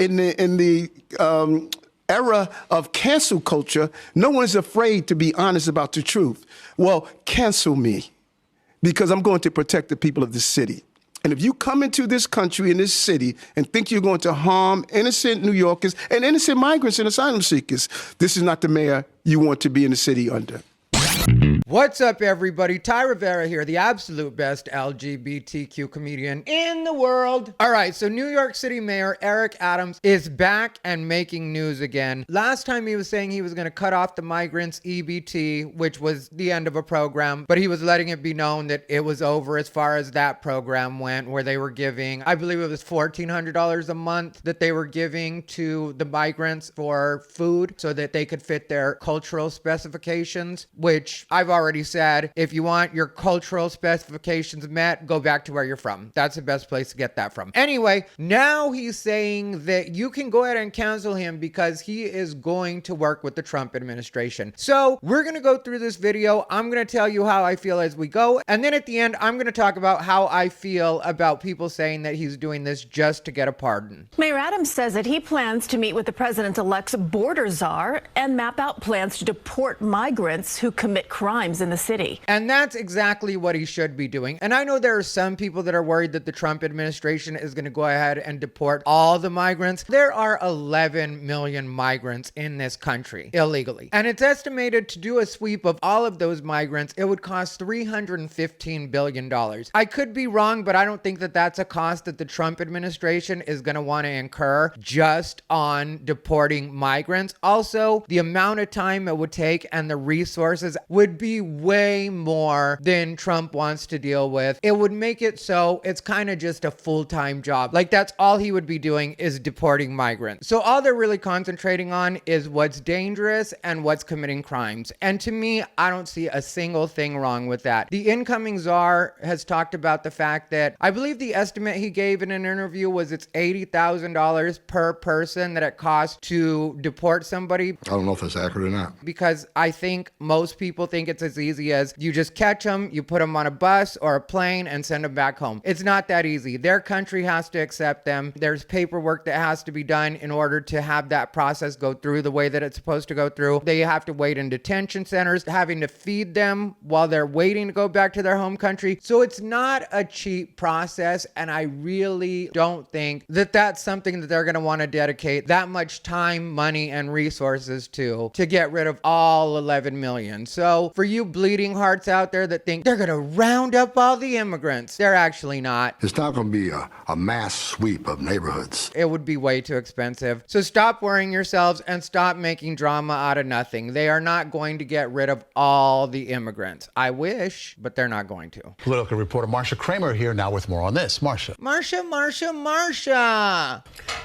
in the era of cancel culture, no one is afraid to be honest about the truth. Well, cancel me, because I'm going to protect the people of this city. And if you come into this country, in this city, and think you're going to harm innocent New Yorkers and innocent migrants and asylum seekers, this is not the mayor you want to be in the city under. What's up, everybody? Ty Rivera here, the absolute best LGBTQ comedian in the world. All right, so New York City Mayor Eric Adams is back and making news again. Last time he was saying he was going to cut off the migrants' EBT, which was the end of a program, but he was letting it be known that it was over as far as that program went, where they were giving, I believe it was $1,400 a month that they were giving to the migrants for food so that they could fit their cultural specifications, which I've already said, if you want your cultural specifications met, go back to where you're from. That's the best place to get that from. Anyway, now he's saying that you can go ahead and cancel him because he is going to work with the Trump administration. So we're going to go through this video. I'm going to tell you how I feel as we go. And then at the end, I'm going to talk about how I feel about people saying that he's doing this just to get a pardon. Mayor Adams says that he plans to meet with the president-elect's border czar and map out plans to deport migrants who commit crimes in the city. And that's exactly what he should be doing. And I know there are some people that are worried that the Trump administration is going to go ahead and deport all the migrants. There are 11 million migrants in this country illegally. And it's estimated to do a sweep of all of those migrants, it would cost $315 billion. I could be wrong, but I don't think that that's a cost that the Trump administration is going to want to incur just on deporting migrants. Also, the amount of time it would take and the resources would be way more than Trump wants to deal with. It would make it so it's kind of just a full-time job. Like, that's all he would be doing is deporting migrants. So all they're really concentrating on is what's dangerous and what's committing crimes. And to me, I don't see a single thing wrong with that. The incoming czar has talked about the fact that, I believe the estimate he gave in an interview was it's $80,000 per person that it costs to deport somebody. I don't know if that's accurate or not. Because I think most people think it's as easy as you just catch them, you put them on a bus or a plane and send them back home. It's not that easy. Their country has to accept them. There's paperwork that has to be done in order to have that process go through the way that it's supposed to go through. They have to wait in detention centers, having to feed them while they're waiting to go back to their home country. So it's not a cheap process, and I really don't think that that's something that they're going to want to dedicate that much time, money, and resources to get rid of all 11 million. So for you bleeding hearts out there that think they're going to round up all the immigrants, they're actually not. It's not going to be a mass sweep of neighborhoods. It would be way too expensive. So stop worrying yourselves and stop making drama out of nothing. They are not going to get rid of all the immigrants. I wish, but they're not going to. Political reporter Marsha Kramer here now with more on this. Marsha. Marsha.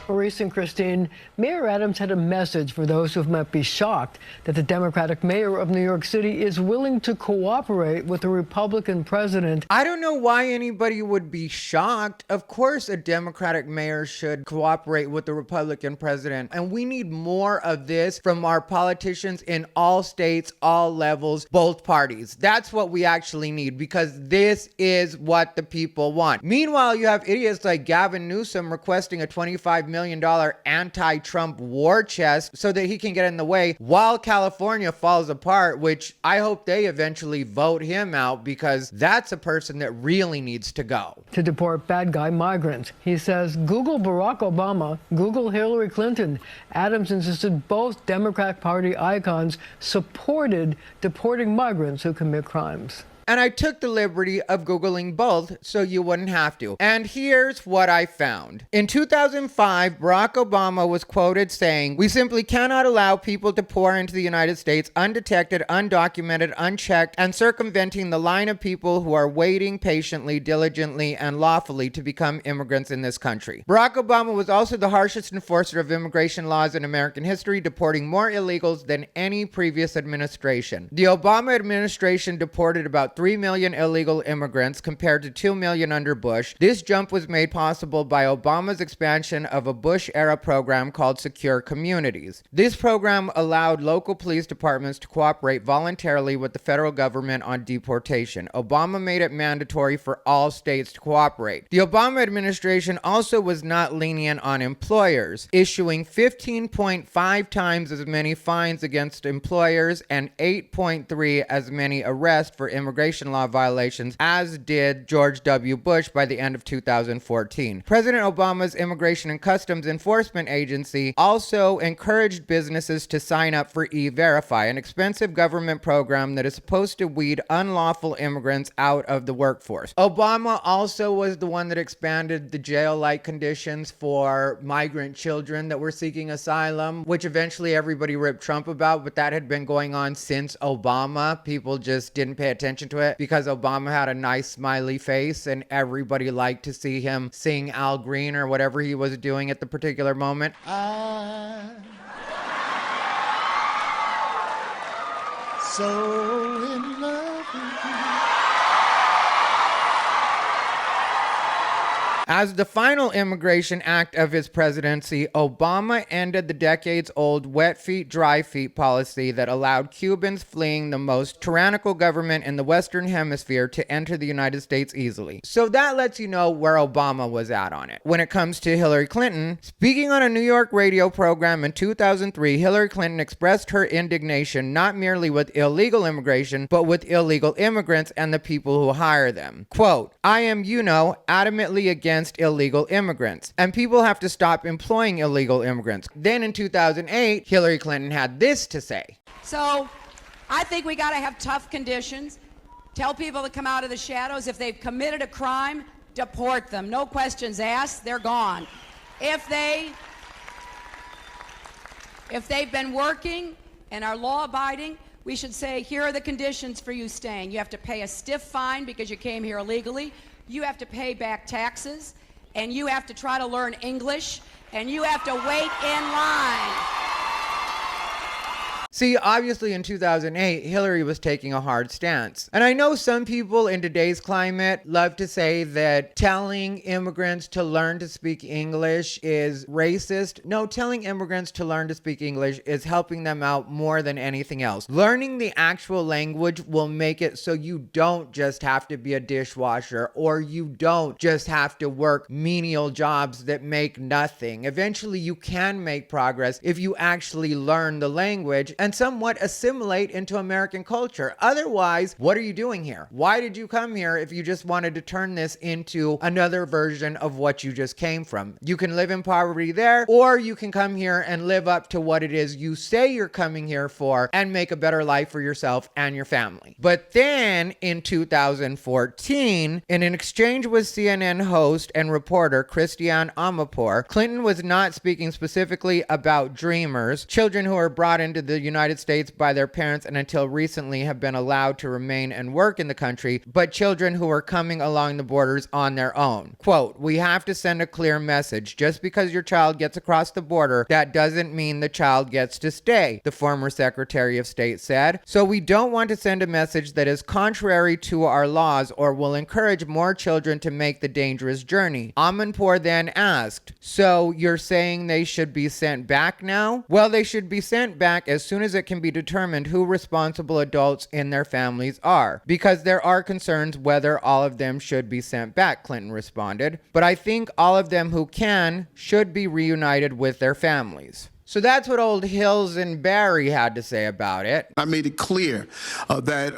Maurice and Christine, Mayor Adams had a message for those who might be shocked that the Democratic mayor of New York City is willing to cooperate with the Republican president. I don't know why anybody would be shocked. Of course, a Democratic mayor should cooperate with the Republican president. And we need more of this from our politicians in all states, all levels, both parties. That's what we actually need, because this is what the people want. Meanwhile, you have idiots like Gavin Newsom requesting a $25 million anti-Trump war chest so that he can get in the way while California falls apart, which I hope they eventually vote him out, because that's a person that really needs to go. To deport bad guy migrants. He says, Google Barack Obama, Google Hillary Clinton. Adams insisted both Democratic Party icons supported deporting migrants who commit crimes. And I took the liberty of Googling both so you wouldn't have to. And here's what I found. In 2005, Barack Obama was quoted saying, "We simply cannot allow people to pour into the United States undetected, undocumented, unchecked, and circumventing the line of people who are waiting patiently, diligently, and lawfully to become immigrants in this country." Barack Obama was also the harshest enforcer of immigration laws in American history, deporting more illegals than any previous administration. The Obama administration deported about about 3 million illegal immigrants compared to 2 million under Bush. This jump was made possible by Obama's expansion of a Bush-era program called Secure Communities. This program allowed local police departments to cooperate voluntarily with the federal government on deportation. Obama made it mandatory for all states to cooperate. The Obama administration also was not lenient on employers, issuing 15.5 times as many fines against employers and 8.3 as many arrests for immigration law violations as did George W. Bush by the end of 2014. President Obama's Immigration and Customs Enforcement Agency also encouraged businesses to sign up for E-Verify, an expensive government program that is supposed to weed unlawful immigrants out of the workforce. Obama also was the one that expanded the jail-like conditions for migrant children that were seeking asylum, which eventually everybody ripped Trump about, but that had been going on since Obama. People just didn't pay attention to it because Obama had a nice smiley face and everybody liked to see him sing Al Green or whatever he was doing at the particular moment. So in love with you. As the final immigration act of his presidency, Obama ended the decades-old wet feet, dry feet policy that allowed Cubans fleeing the most tyrannical government in the Western Hemisphere to enter the United States easily. So that lets you know where Obama was at on it. When it comes to Hillary Clinton, speaking on a New York radio program in 2003, Hillary Clinton expressed her indignation not merely with illegal immigration, but with illegal immigrants and the people who hire them. Quote, "I am, adamantly against illegal immigrants, and people have to stop employing illegal immigrants." Then in 2008, Hillary Clinton had this to say. So I think we got to have tough conditions. Tell people to come out of the shadows. If they've committed a crime, deport them. No questions asked. They're gone. If they've been working and are law-abiding, we should say, here are the conditions for you staying. You have to pay a stiff fine because you came here illegally. You have to pay back taxes, and you have to try to learn English, and you have to wait in line. See, obviously in 2008, Hillary was taking a hard stance. And I know some people in today's climate love to say that telling immigrants to learn to speak English is racist. No, telling immigrants to learn to speak English is helping them out more than anything else. Learning the actual language will make it so you don't just have to be a dishwasher, or you don't just have to work menial jobs that make nothing. Eventually, you can make progress if you actually learn the language and somewhat assimilate into American culture. Otherwise, what are you doing here? Why did you come here if you just wanted to turn this into another version of what you just came from? You can live in poverty there, or you can come here and live up to what it is you say you're coming here for and make a better life for yourself and your family. But then in 2014, in an exchange with CNN host and reporter Christiane Amanpour, Clinton was not speaking specifically about dreamers, children who are brought into the United States by their parents and until recently have been allowed to remain and work in the country, but children who are coming along the borders on their own. Quote, "We have to send a clear message. Just because your child gets across the border, that doesn't mean the child gets to stay," the former Secretary of State said. "So we don't want to send a message that is contrary to our laws or will encourage more children to make the dangerous journey." Amanpour then asked, "So you're saying they should be sent back now?" "Well, they should be sent back as soon as it can be determined who responsible adults in their families are, because there are concerns whether all of them should be sent back," Clinton responded. "But I think all of them who can should be reunited with their families." So that's what old Hills and Barry had to say about it. I made it clear that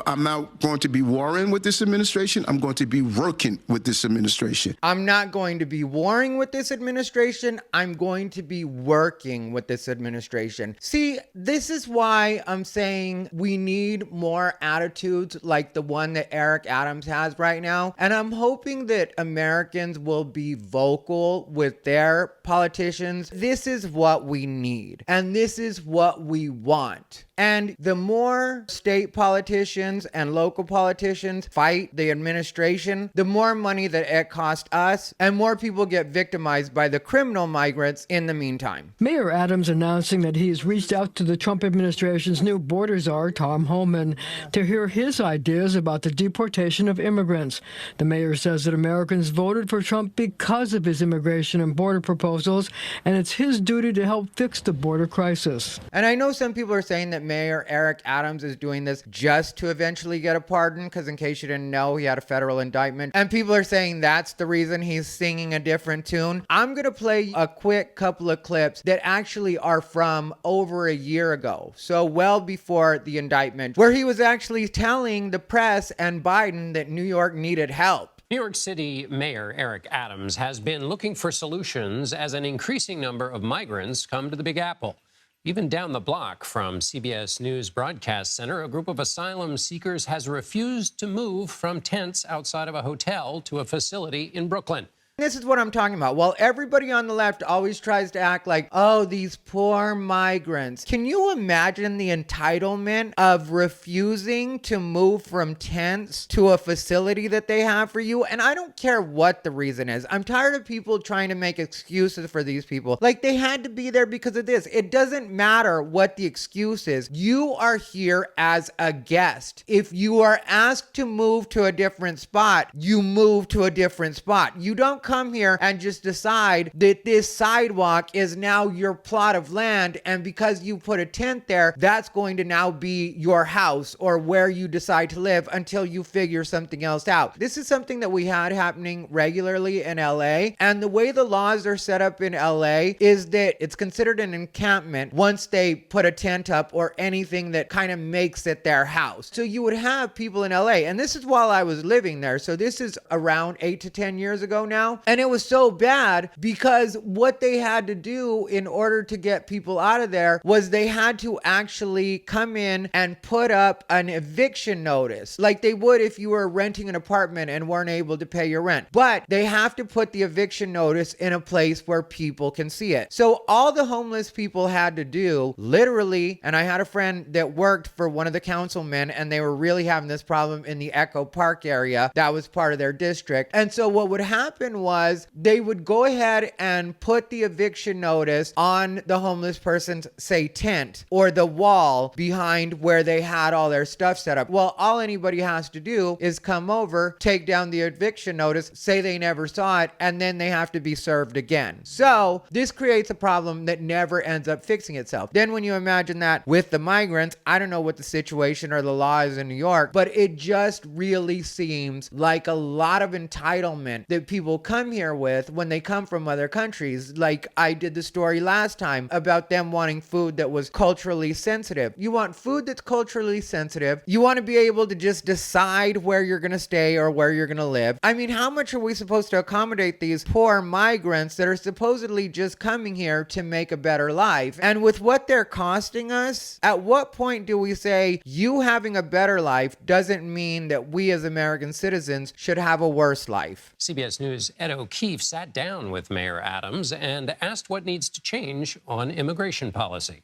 I'm not going to be warring with this administration. I'm going to be working with this administration. I'm not going to be warring with this administration. I'm going to be working with this administration. See, this is why I'm saying we need more attitudes like the one that Eric Adams has right now. And I'm hoping that Americans will be vocal with their politicians. This is what we need. And this is what we want. And the more state politicians and local politicians fight the administration, the more money that it costs us, and more people get victimized by the criminal migrants in the meantime. Mayor Adams announcing that he has reached out to the Trump administration's new border czar, Tom Homan, to hear his ideas about the deportation of immigrants. The mayor says that Americans voted for Trump because of his immigration and border proposals, and it's his duty to help fix the border crisis. And I know some people are saying that Mayor Eric Adams is doing this just to eventually get a pardon, because in case you didn't know, he had a federal indictment. And people are saying that's the reason he's singing a different tune. I'm going to play a quick couple of clips that actually are from over a year ago, so well before the indictment, where he was actually telling the press and Biden that New York needed help. New York City Mayor Eric Adams has been looking for solutions as an increasing number of migrants come to the Big Apple. Even down the block from CBS News Broadcast Center, a group of asylum seekers has refused to move from tents outside of a hotel to a facility in Brooklyn. This is what I'm talking about. While everybody on the left always tries to act like, oh, these poor migrants. Can you imagine the entitlement of refusing to move from tents to a facility that they have for you? And I don't care what the reason is. I'm tired of people trying to make excuses for these people. Like they had to be there because of this. It doesn't matter what the excuse is. You are here as a guest. If you are asked to move to a different spot, you move to a different spot. You don't come here and just decide that this sidewalk is now your plot of land, and because you put a tent there, that's going to now be your house or where you decide to live until you figure something else out. This is something that we had happening regularly in LA, and the way the laws are set up in LA is that it's considered an encampment once they put a tent up or anything that kind of makes it their house. So you would have people in LA, and this is while I was living there, so this is around 8 to 10 years ago now. And it was so bad because what they had to do in order to get people out of there was they had to actually come in and put up an eviction notice, like they would if you were renting an apartment and weren't able to pay your rent. But they have to put the eviction notice in a place where people can see it. So all the homeless people had to do, literally, and I had a friend that worked for one of the councilmen, and they were really having this problem in the Echo Park area. That was part of their district. And so what would happen was they would go ahead and put the eviction notice on the homeless person's, say, tent or the wall behind where they had all their stuff set up. Well, all anybody has to do is come over, take down the eviction notice, say they never saw it, and then they have to be served again. So this creates a problem that never ends up fixing itself. Then when you imagine that with the migrants, I don't know what the situation or the law is in New York, but it just really seems like a lot of entitlement that people come here with when they come from other countries. Like I did the story last time about them wanting food that was culturally sensitive. You want food that's culturally sensitive. You want to be able to just decide where you're going to stay or where you're going to live. I mean, how much are we supposed to accommodate these poor migrants that are supposedly just coming here to make a better life? And with what they're costing us, at what point do we say you having a better life doesn't mean that we as American citizens should have a worse life? CBS News' Ed O'Keefe sat down with Mayor Adams and asked what needs to change on immigration policy.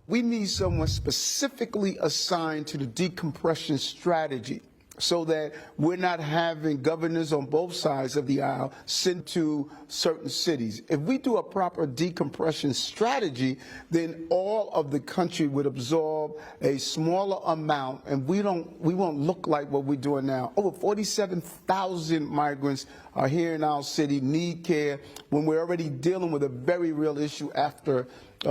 We need someone specifically assigned to the decompression strategy so that we're not having governors on both sides of the aisle sent to certain cities. If we do a proper decompression strategy, then all of the country would absorb a smaller amount, and we won't look like what we're doing now. Over 47,000 migrants are here in our city, need care, when we're already dealing with a very real issue after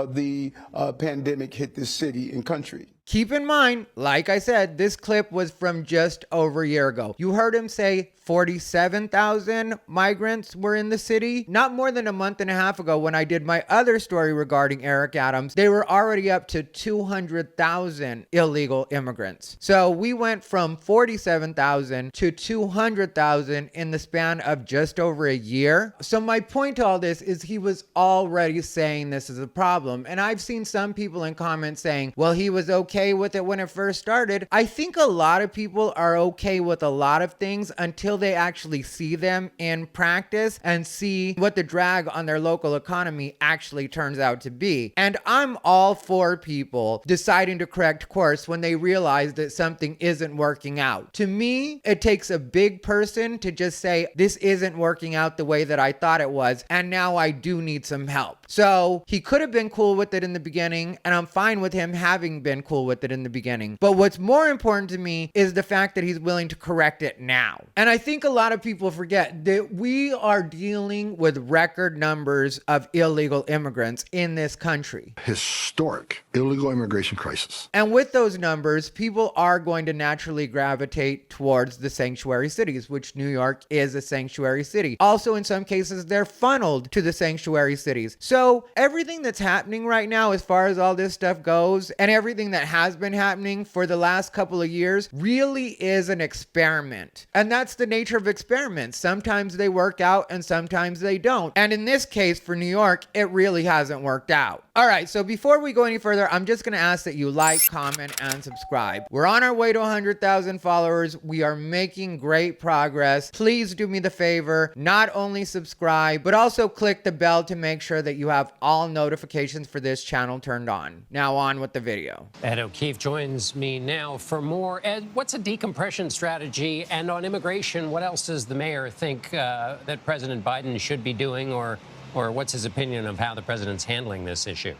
the pandemic hit this city and country. Keep in mind, like I said, this clip was from just over a year ago. You heard him say 47,000 migrants were in the city. Not more than a month and a half ago, when I did my other story regarding Eric Adams, they were already up to 200,000 illegal immigrants. So we went from 47,000 to 200,000 in the span of just over a year. So my point to all this is he was already saying this is a problem. And I've seen some people in comments saying, well, he was okay okay with it when it first started. I think a lot of people are okay with a lot of things until they actually see them in practice and see what the drag on their local economy actually turns out to be. And I'm all for people deciding to correct course when they realize that something isn't working out. To me, it takes a big person to just say, this isn't working out the way that I thought it was, and now I do need some help. So he could have been cool with it in the beginning, and I'm fine with him having been cool with it in the beginning. But what's more important to me is the fact that he's willing to correct it now. And I think a lot of people forget that we are dealing with record numbers of illegal immigrants in this country. Historic illegal immigration crisis. And with those numbers, people are going to naturally gravitate towards the sanctuary cities, which New York is a sanctuary city. Also, in some cases, they're funneled to the sanctuary cities. So everything that's happening right now, as far as all this stuff goes, and everything that has been happening for the last couple of years, really is an experiment. And that's the nature of experiments. Sometimes they work out and sometimes they don't. And in this case, for New York, it really hasn't worked out. All right, so before we go any further, I'm just gonna ask that you like, comment, and subscribe. We're on our way to 100,000 followers. We are making great progress. Please do me the favor, not only subscribe, but also click the bell to make sure that you have all notifications for this channel turned on. Now on with the video. Ed O'Keefe joins me now for more. Ed, what's a decompression strategy? And on immigration, what else does the mayor think that President Biden should be doing, or what's his opinion of how the president's handling this issue?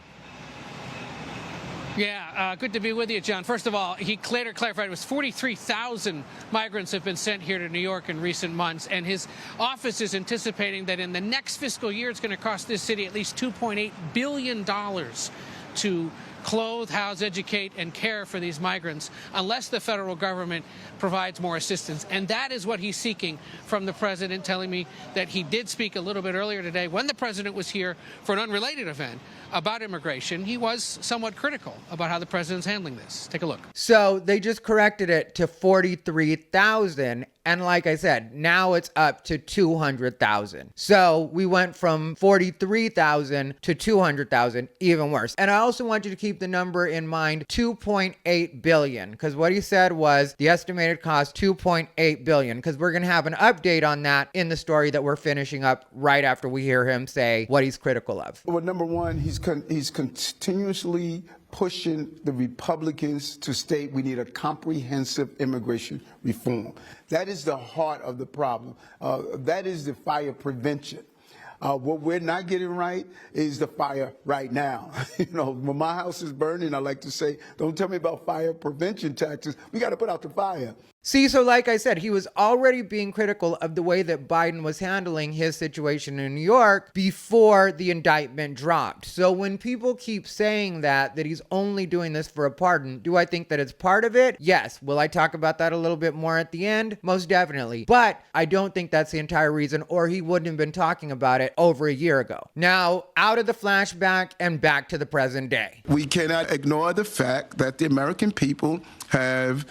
Yeah, good to be with you, John. First of all, he later clarified it was 43,000 migrants have been sent here to New York in recent months, and his office is anticipating that in the next fiscal year, it's going to cost this city at least $2.8 billion to clothe, house, educate, and care for these migrants unless the federal government provides more assistance. And that is what he's seeking from the president, telling me that he did speak a little bit earlier today when the president was here for an unrelated event about immigration. He was somewhat critical about how the president's handling this. Take a look. So they just corrected it to 43,000. And like I said, now it's up to 200,000. So we went from 43,000 to 200,000, even worse. And I also want you to keep the number in mind, 2.8 billion, because what he said was the estimated cost 2.8 billion, because we're going to have an update on that in the story that we're finishing up right after we hear him say what he's critical of. Well, number one, he's continuously pushing the Republicans to state we need a comprehensive immigration reform. That is the heart of the problem. That is the fire prevention. What we're not getting right is the fire right now. You know, when my house is burning, I like to say, don't tell me about fire prevention tactics. We got to put out the fire. See, so like I said, he was already being critical of the way that Biden was handling his situation in New York before the indictment dropped. So when people keep saying that he's only doing this for a pardon, do I think that it's part of it? Yes. Will I talk about that a little bit more at the end? Most definitely. But I don't think that's the entire reason, or he wouldn't have been talking about it over a year ago. Now, out of the flashback and back to the present day. We cannot ignore the fact that the American people have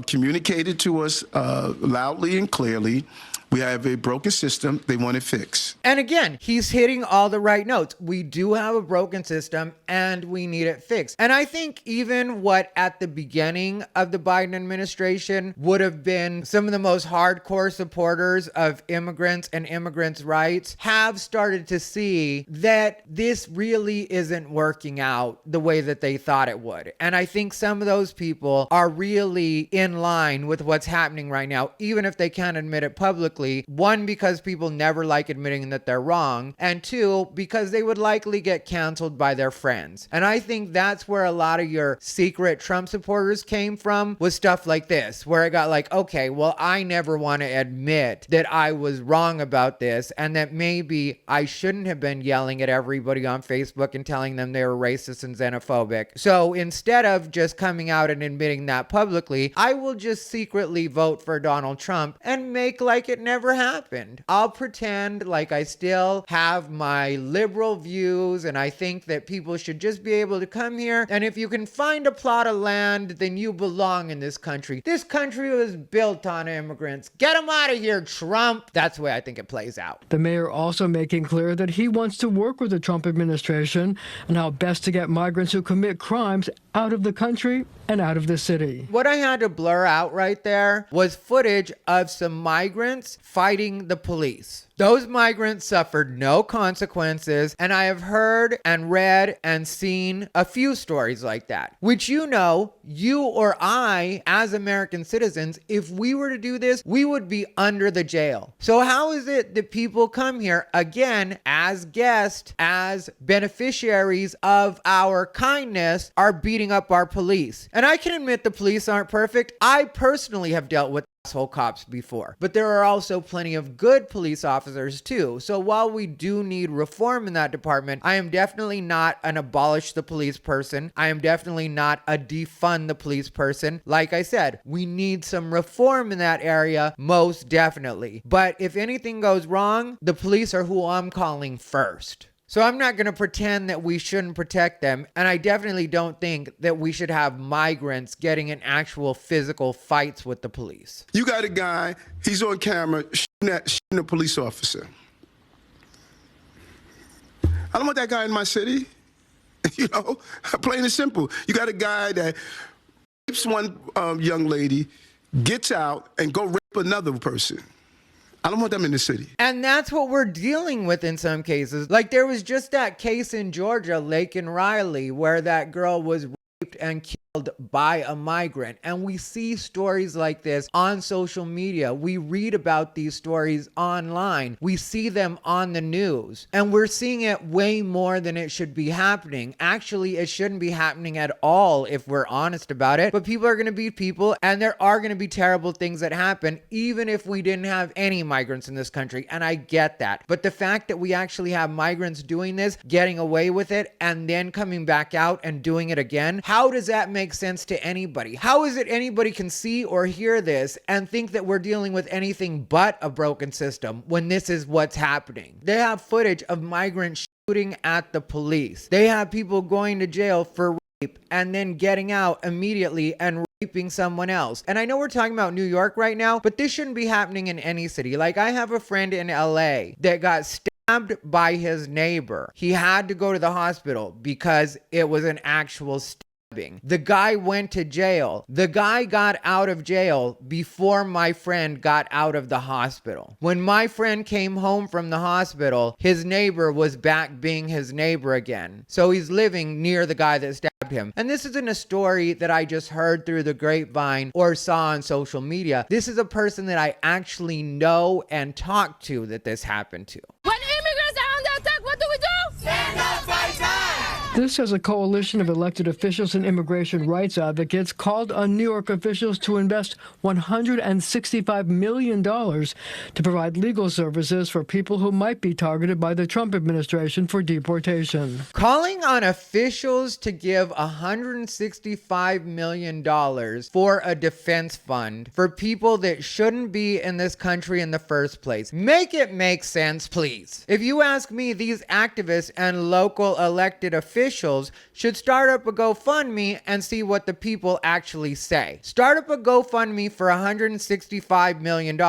communicated to us loudly and clearly. We have a broken system they want to fix. And again, he's hitting all the right notes. We do have a broken system and we need it fixed. And I think even what at the beginning of the Biden administration would have been some of the most hardcore supporters of immigrants and immigrants' rights have started to see that this really isn't working out the way that they thought it would. And I think some of those people are really in line with what's happening right now, even if they can't admit it publicly. One, because people never like admitting that they're wrong, and two, because they would likely get canceled by their friends. And I think that's where a lot of your secret Trump supporters came from, was stuff like this, where it got like, okay, well, I never want to admit that I was wrong about this, and that maybe I shouldn't have been yelling at everybody on Facebook and telling them they were racist and xenophobic. So instead of just coming out and admitting that publicly, I will just secretly vote for Donald Trump and make like it never happened. I'll pretend like I still have my liberal views and I think that people should just be able to come here, and if you can find a plot of land, then you belong in this country. This country was built on immigrants. Get them out of here, Trump. That's the way I think it plays out. The mayor also making clear that he wants to work with the Trump administration on how best to get migrants who commit crimes out of the country and out of the city. What I had to blur out right there was footage of some migrants fighting the police. Those migrants suffered no consequences, and I have heard and read and seen a few stories like that, which you or I, as American citizens, if we were to do this, we would be under the jail. So how is it that people come here, again, as guests, as beneficiaries of our kindness, are beating up our police? And I can admit the police aren't perfect. I personally have dealt with asshole cops before, but there are also plenty of good police officers too. So while we do need reform in that department, I am definitely not an abolish the police person. I am definitely not a defund the police person. Like I said, we need some reform in that area, most definitely. But if anything goes wrong, the police are who I'm calling first. So I'm not going to pretend that we shouldn't protect them, and I definitely don't think that we should have migrants getting in actual physical fights with the police. You got a guy, he's on camera shooting a police officer. I don't want that guy in my city. Plain and simple. You got a guy that rapes one young lady, gets out, and go rape another person. I don't want them in the city. And that's what we're dealing with in some cases. Like there was just that case in Georgia, Lake and Riley, where that girl was raped and killed by a migrant. And we see stories like this on social media. We read about these stories online. We see them on the news. And we're seeing it way more than it should be happening. Actually, it shouldn't be happening at all if we're honest about it. But people are going to be people, and there are going to be terrible things that happen, even if we didn't have any migrants in this country. And I get that. But the fact that we actually have migrants doing this, getting away with it, and then coming back out and doing it again, how does that make sense to anybody? How is it anybody can see or hear this and think that we're dealing with anything but a broken system when this is what's happening? They have footage of migrants shooting at the police. They have people going to jail for rape and then getting out immediately and raping someone else. And I know we're talking about New York right now, but this shouldn't be happening in any city. Like I have a friend in LA that got stabbed by his neighbor. He had to go to the hospital because it was an actual stabbing. The guy went to jail. The guy got out of jail before my friend got out of the hospital. When my friend came home from the hospital, his neighbor was back being his neighbor again. So he's living near the guy that stabbed him. And this isn't a story that I just heard through the grapevine or saw on social media. This is a person that I actually know and talked to that this happened to. When immigrants are under attack, what do we do? Stand up, fight back! This as a coalition of elected officials and immigration rights advocates called on New York officials to invest $165 million to provide legal services for people who might be targeted by the Trump administration for deportation. Calling on officials to give $165 million for a defense fund for people that shouldn't be in this country in the first place. Make it make sense, please. If you ask me, these activists and local elected officials should start up a GoFundMe and see what the people actually say. Start up a GoFundMe for $165 million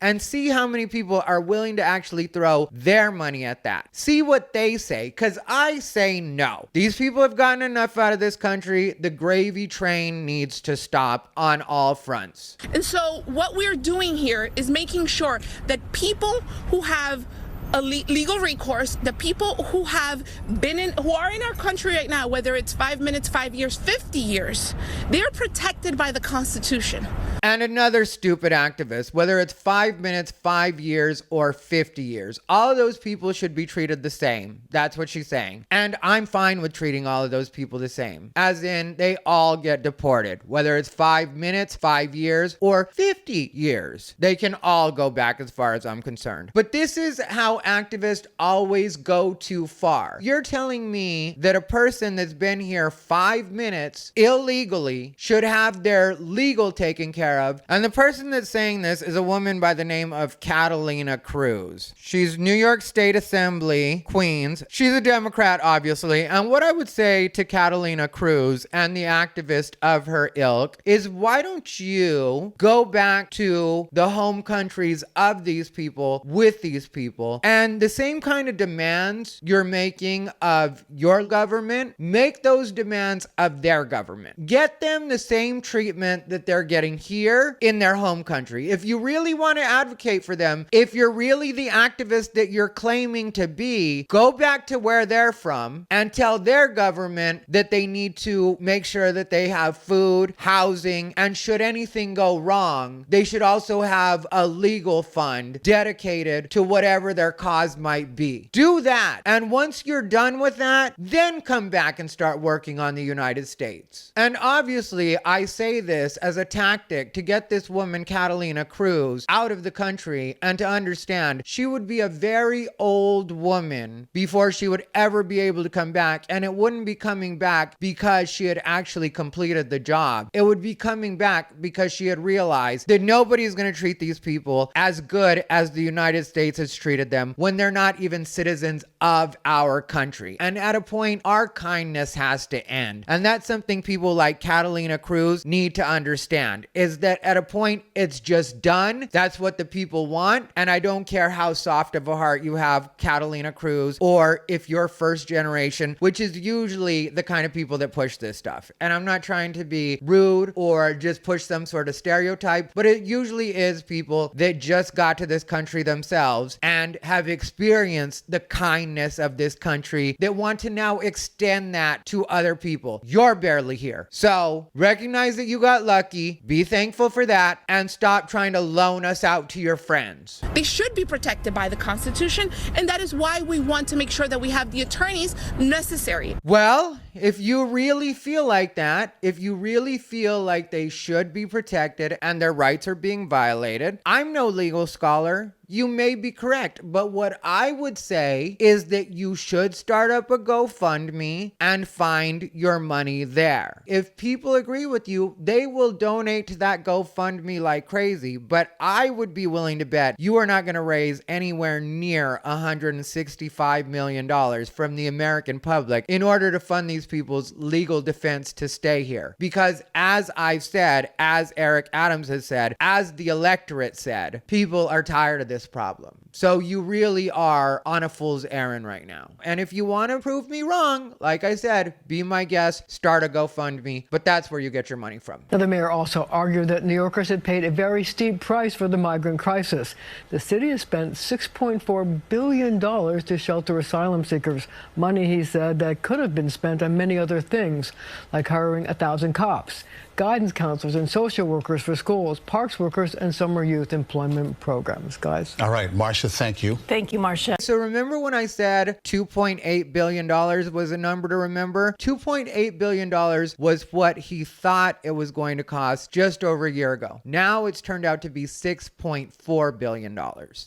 and see how many people are willing to actually throw their money at that. See what they say, because I say no. These people have gotten enough out of this country. The gravy train needs to stop on all fronts. And so what we're doing here is making sure that people who have a legal recourse, the people who have who are in our country right now, whether it's 5 minutes, 5 years, 50 years, they're protected by the Constitution. And another stupid activist, whether it's 5 minutes, 5 years, or 50 years, all of those people should be treated the same. That's what she's saying. And I'm fine with treating all of those people the same. As in, they all get deported. Whether it's 5 minutes, 5 years, or 50 years. They can all go back as far as I'm concerned. But this is how activists always go too far. You're telling me that a person that's been here 5 minutes illegally should have their legal taken care aware of. And the person that's saying this is a woman by the name of Catalina Cruz. She's New York State Assembly, Queens. She's a Democrat, obviously. And what I would say to Catalina Cruz and the activist of her ilk is, why don't you go back to the home countries of these people with these people, and the same kind of demands you're making of your government, make those demands of their government. Get them the same treatment that they're getting here in their home country. If you really want to advocate for them, if you're really the activist that you're claiming to be, go back to where they're from and tell their government that they need to make sure that they have food, housing, and should anything go wrong, they should also have a legal fund dedicated to whatever their cause might be. Do that. And once you're done with that, then come back and start working on the United States. And obviously, I say this as a tactic to get this woman, Catalina Cruz, out of the country and to understand she would be a very old woman before she would ever be able to come back. And it wouldn't be coming back because she had actually completed the job. It would be coming back because she had realized that nobody's going to treat these people as good as the United States has treated them when they're not even citizens of our country. And at a point, our kindness has to end. And that's something people like Catalina Cruz need to understand, is that at a point, it's just done. That's what the people want. And I don't care how soft of a heart you have, Catalina Cruz, or if you're first generation, which is usually the kind of people that push this stuff. And I'm not trying to be rude or just push some sort of stereotype, but it usually is people that just got to this country themselves and have experienced the kindness of this country that want to now extend that to other people. You're barely here. So recognize that you got lucky, be thankful for that, and stop trying to loan us out to your friends. They should be protected by the Constitution, and that is why we want to make sure that we have the attorneys necessary. Well, if you really feel like that, if you really feel like they should be protected and their rights are being violated, I'm no legal scholar. You may be correct, but what I would say is that you should start up a GoFundMe and find your money there. If people agree with you, they will donate to that GoFundMe like crazy, but I would be willing to bet you are not going to raise anywhere near $165 million from the American public in order to fund these people's legal defense to stay here. Because as I've said, as Eric Adams has said, as the electorate said, people are tired of this problem. So you really are on a fool's errand right now. And if you want to prove me wrong, like I said, be my guest, start a GoFundMe, but that's where you get your money from. Now, the mayor also argued that New Yorkers had paid a very steep price for the migrant crisis. The city has spent $6.4 billion to shelter asylum seekers. Money, he said, that could have been spent on many other things, like hiring 1,000 cops, guidance counselors, and social workers for schools, parks workers, and summer youth employment programs. Guys. All right, Marcia, thank you. Thank you, Marcia. So remember when I said $2.8 billion was a number to remember? $2.8 billion was what he thought it was going to cost just over a year ago. Now it's turned out to be $6.4 billion.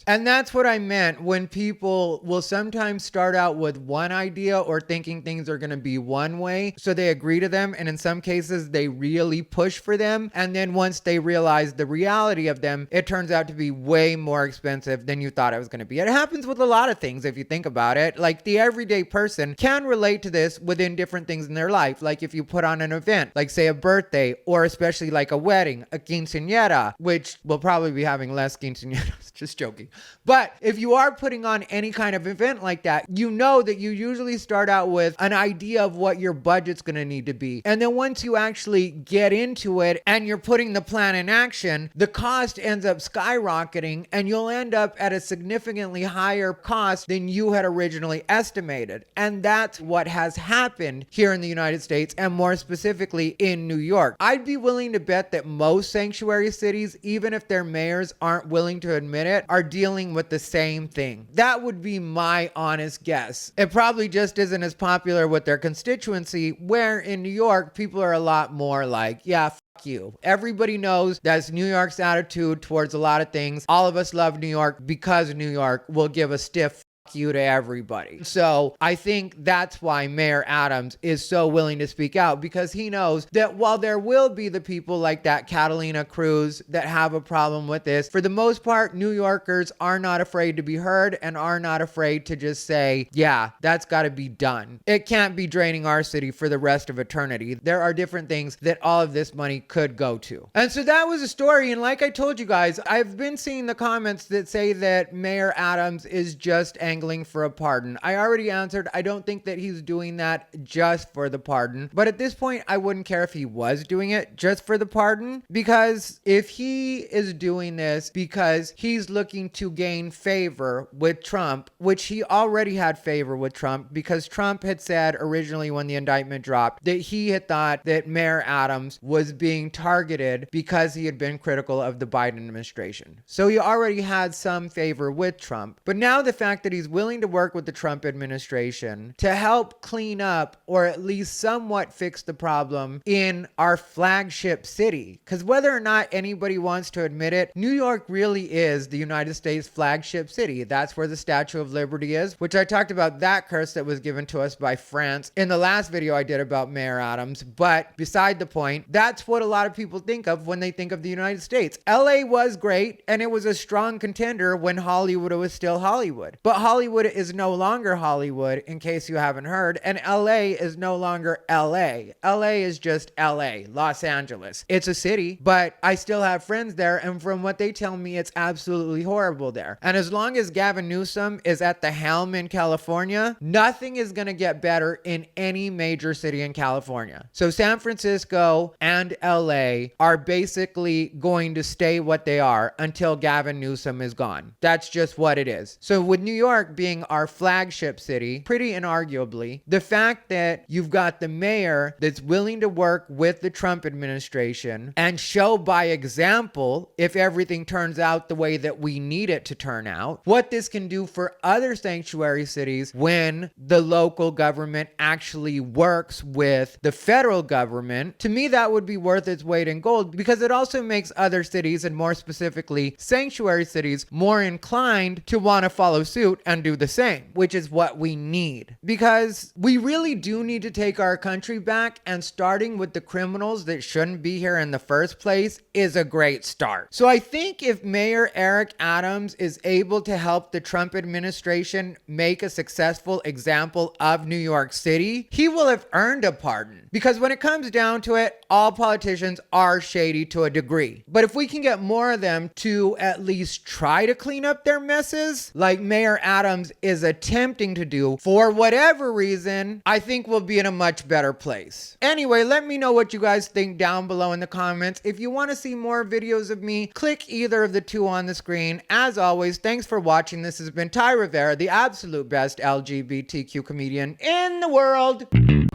And that's what I meant when people will sometimes start out with one idea or thinking things are going to be one way, so they agree to them, and in some cases they really push for them, and then once they realize the reality of them, it turns out to be way more expensive than you thought it was going to be. It happens with a lot of things if you think about it. Like, the everyday person can relate to this within different things in their life. Like if you put on an event, like say a birthday, or especially like a wedding, a quinceañera, which we'll probably be having less quinceañeras, just joking. But if you are putting on any kind of event like that, you know that you usually start out with an idea of what your budget's going to need to be. And then once you actually get into it and you're putting the plan in action, the cost ends up skyrocketing and you'll end up at a significantly higher cost than you had originally estimated. And that's what has happened here in the United States, and more specifically in New York. I'd be willing to bet that most sanctuary cities, even if their mayors aren't willing to admit it, are dealing with the same thing. That would be my honest guess. It probably just isn't as popular with their constituency, where in New York, people are a lot more like, yeah, f you. Everybody knows that's New York's attitude towards a lot of things. All of us love New York because New York will give a stiff f you to everybody. So I think that's why Mayor Adams is so willing to speak out, because he knows that while there will be the people like that Catalina Cruz that have a problem with this, for the most part, New Yorkers are not afraid to be heard and are not afraid to just say, yeah, that's got to be done. It can't be draining our city for the rest of eternity. There are different things that all of this money could go to. And so that was a story. And like I told you guys, I've been seeing the comments that say that Mayor Adams is just angling for a pardon. I already answered, I don't think that he's doing that just for the pardon. But at this point, I wouldn't care if he was doing it just for the pardon, because if he is doing this because he's looking to gain favor with Trump, which he already had favor with Trump, because Trump had said originally when the indictment dropped that he had thought that Mayor Adams was being targeted because he had been critical of the Biden administration. So he already had some favor with Trump. But now the fact that he's willing to work with the Trump administration to help clean up or at least somewhat fix the problem in our flagship city, because whether or not anybody wants to admit it, New York really is the United States flagship city. That's where the Statue of Liberty is, which I talked about that curse that was given to us by France in the last video I did about Mayor Adams. But beside the point, that's what a lot of people think of when they think of the United States. LA was great, and it was a strong contender when Hollywood was still Hollywood. But Hollywood is no longer Hollywood, in case you haven't heard, and LA is no longer LA. LA is just LA, Los Angeles. It's a city, but I still have friends there, and from what they tell me, it's absolutely horrible there. And as long as Gavin Newsom is at the helm in California, nothing is going to get better in any major city in California. So San Francisco and LA are basically going to stay what they are until Gavin Newsom is gone. That's just what it is. So with New York being our flagship city, pretty inarguably, the fact that you've got the mayor that's willing to work with the Trump administration and show by example, if everything turns out the way that we need it to turn out, what this can do for other sanctuary cities when the local government actually works with the federal government, to me that would be worth its weight in gold, because it also makes other cities, and more specifically sanctuary cities, more inclined to want to follow suit and do the same, which is what we need. Because we really do need to take our country back, and starting with the criminals that shouldn't be here in the first place is a great start. So I think if Mayor Eric Adams is able to help the Trump administration make a successful example of New York City, he will have earned a pardon. Because when it comes down to it, all politicians are shady to a degree. But if we can get more of them to at least try to clean up their messes, like Mayor Adams is attempting to do for whatever reason, I think we'll be in a much better place. Anyway, let me know what you guys think down below in the comments. If you want to see more videos of me, click either of the two on the screen. As always, thanks for watching. This has been Ty Rivera, the absolute best LGBTQ comedian in the world.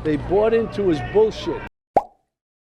They bought into his bullshit.